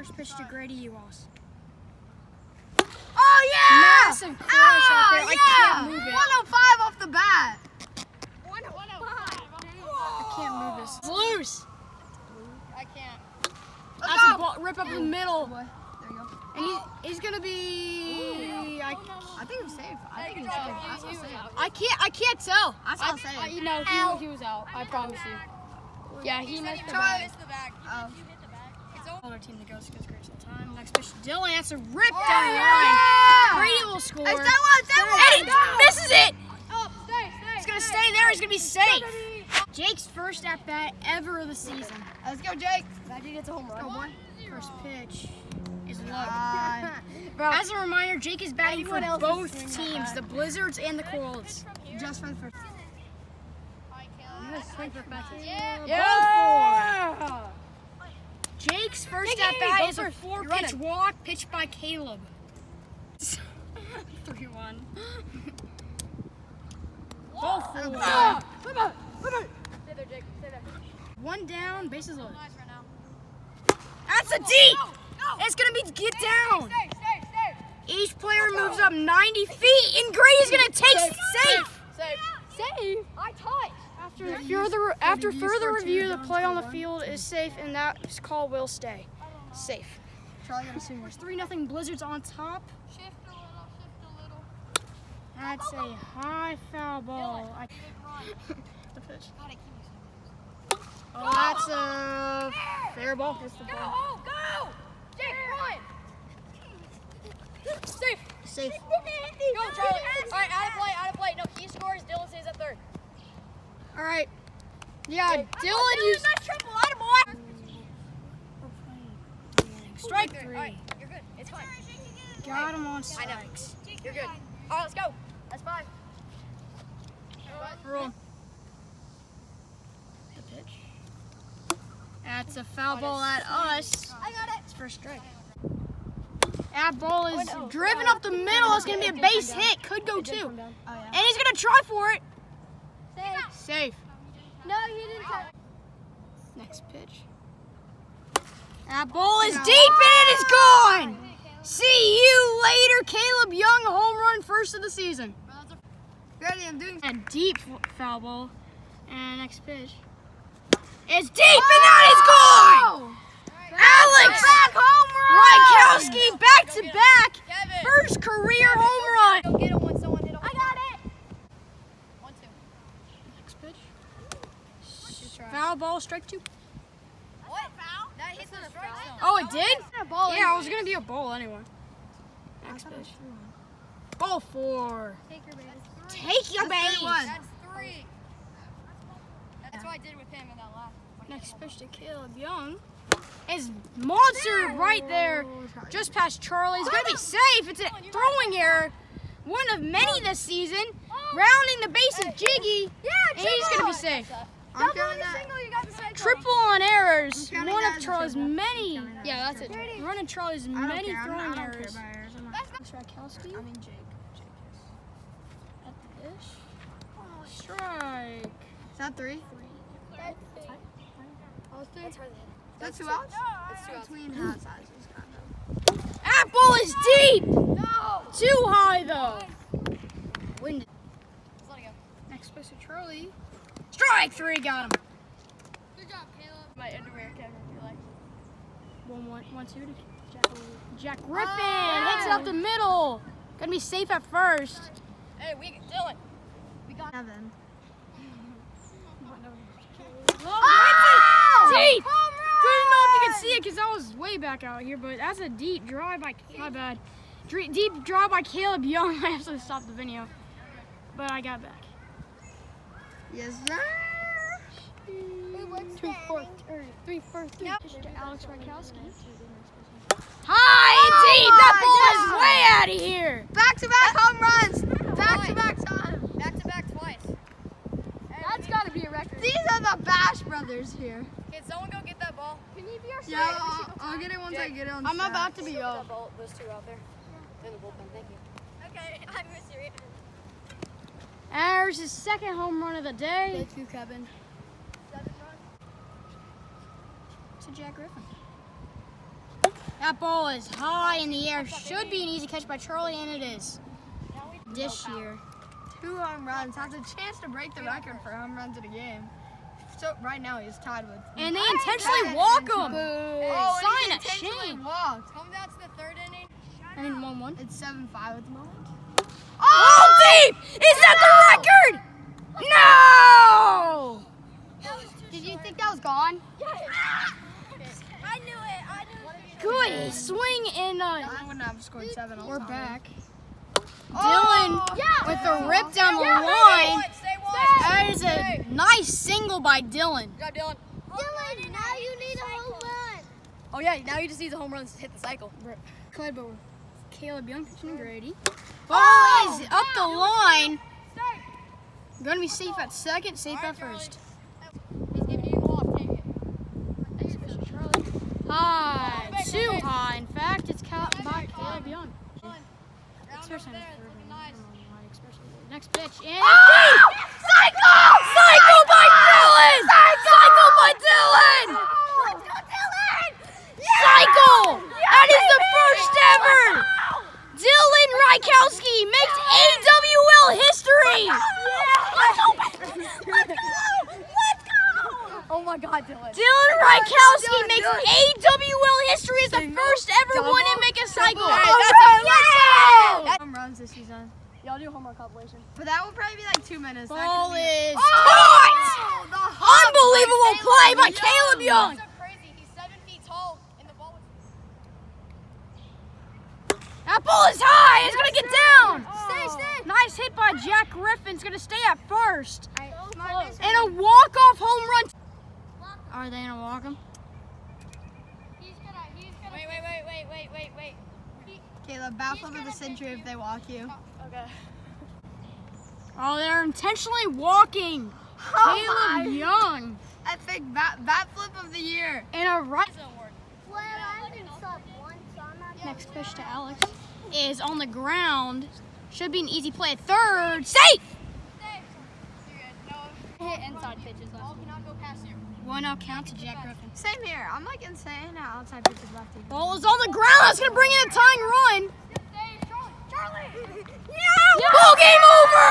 First pitch to Grady Ewals. Oh, yeah! Massive crash out there. I can't move it. 105 off the bat. 105. I can't move this. It's loose. I can't. That's a ball, rip up the middle. There you go. And he's gonna be. I think it was safe. I think it was safe. I saw safe. I can't tell. I saw safe. No, he was out. I promise you. Yeah, he missed the Try. bag. Oh. Our team that goes great all the time. Next pitch to Dylan. That's a rip down the yeah! line. Grady will score. Hey, stay one. And he misses it. Oh, stay. He's gonna stay there. He's gonna be safe. Jake's first at bat ever of the season. Let's go, Jake. Magic gets a home run. First pitch is low. Bro, As a reminder, Jake is batting for Anyone else both is swinging teams, that the Blizzards and the Koalas. just for the first. You gonna swing for fences? Yeah. Jake's first at bat go is a first. 4-pitch walk pitched by Caleb. 3-1. Ball 4. Stay there, Jake. Stay there. One down, bases loaded. Nice right now. That's a deep. Go. It's gonna be get down. Stay. Each player moves up 90 feet, and Grady's gonna take safe. Safe. I touched. After further review, the play on the field is safe, and that call will stay safe. Charlie got a There's 3-0 Blizzards on top. Shift a little. That's a high foul ball. The pitch. Oh, that's a fair ball. Go. Jake, run. Safe. Safe. Go, Charlie. All right, out of play. No, he scores. Dylan stays at third. All right. Yeah, Dylan used triple. Out of boy. strike All 3. right, you're good. It's fine. Got him on I know. strikes. You're good. All right, let's go. That's 5. Roll. The pitch. That's a foul ball at us. I got it. It's first strike. That ball is driven up the middle. It's going to be a base hit. Could go 2. And he's going to try for it. Safe. No, he didn't touch. Next pitch. That ball is deep and it is gone. See you later, Caleb Young. Home run, first of the season. Ready, I'm doing. A deep foul ball. And next pitch. It's deep and that is gone. Alex Rankowski back to back. Kevin. First career home run. Go get it when someone hit him. I got it. 1-2. Next pitch. Foul ball, strike 2. What? Foul? That hits the strike zone. Oh, it did? Yeah, it was gonna be a ball anyway. Next pitch. Ball 4. Take your base. Take your base. That's 3. That's what I did with him in that last. Next pitch to Caleb Young. Is monster right there, just past Charlie. It's gonna be safe. It's a throwing error. One of many this season. Rounding the base is Jiggy. And he's gonna be safe. I'm counting that. You got the cycle. Triple on errors. I'm counting One that of as a Charlie's triple. many. Yeah, that's it. One of Charlie's I don't many care. throwing I don't care errors. about errors. I'm not. Rankowski I mean Jake. at the dish. Strike. Is that 3? That's her. That's 2 outs? It's 2 outs. Between hat sizes, kind of. That ball is deep. No. Too high though. Winded. Let's let it go. Next pitch to Charlie. Strike 3. Got him. Good job, Caleb. My underwear, Kevin. You're like. 1-2 to Jack Griffin. Hits it up the middle. Gonna be safe at first. Hey, Dylan. We got. Kevin. Deep. Couldn't know if you can see it because I was way back out here, but that's a deep drive by, my bad. Deep drive by Caleb Young. I have to stop the video, but I got back. Yes, sir. 3 4 3. Yep. To Alex Rankowski. High and deep. That ball is way out of here. Back-to-back home runs. Back-to-back time. Back-to-back twice. That's got to be a record. These are the Bash brothers here. Can someone go get that ball? Can you be our Yeah, I'll get it once I get it on I'm set. about to be that up. ball, those 2 out there. In the bullpen, thank you. Okay, I miss you. There's his second home run of the day. Thank you, Kevin. 7 runs. To Jack Griffin. That ball is high in the air. Should be an easy catch by Charlie, and it is. This year. 2 home runs. Has a chance to break the record for home runs in a game. So right now he's tied with. And they intentionally walk him. Oh, Sign he of intentionally shame. walked. Comes out to the 3rd inning. And then 1-1. It's 7-5 at the moment. Oh, deep! Is that the record? No! Did you think that was gone? I knew it. Good swing in. I wouldn't have scored 7 all We're time. back. Oh, Dylan with the rip down the line. Stay one. That is a nice single by Dylan. Good job, Dylan. Dylan, now you need a home run. Oh yeah, now you just need the home runs to hit the cycle. Clyde Bower. Caleb Young pitching Grady. Ball is up the line. Going to be safe at second, safe at first. He's giving you the ball. Take it. High, too high. In fact, it's caught by Caleb Young. Round there, looking nice. Next pitch. And Cycle! cycle by Dylan! Cycle by Dylan! Let's go, Dylan! Cycle! That is the first ever! Dylan Rykowski makes AWL history! Oh my God, Dylan. Dylan Rykowski makes AWL history as the first ever one to make a cycle. Home runs this season. Y'all do homework compilation. But that will probably be like 2 minutes. That Ball could be is Oh, caught! the hop Unbelievable by play by Caleb Caleb Young! So crazy. He's 7 feet tall, and the ball was. That ball is high. It's gonna get down. Stay. Nice hit by Jack Griffin. It's gonna stay at first. Close. And a walk-off home run. Are they gonna walk him? Wait. Caleb, bat flip of the century if they walk you. Okay. Oh, they're intentionally walking Caleb Young. I think bat flip of the year. And a right. Well, I can stop one, so I'm not. Next pitch to Alex is on the ground. Should be an easy play at third. Safe! Hit inside pitches. Ball cannot go past you. 1-0 count to Jack Griffin. Same here. I'm like insane how outside pitches lefty. Ball is on the ground. That's gonna bring in a tying run. Charlie! Yeah! Ball game over!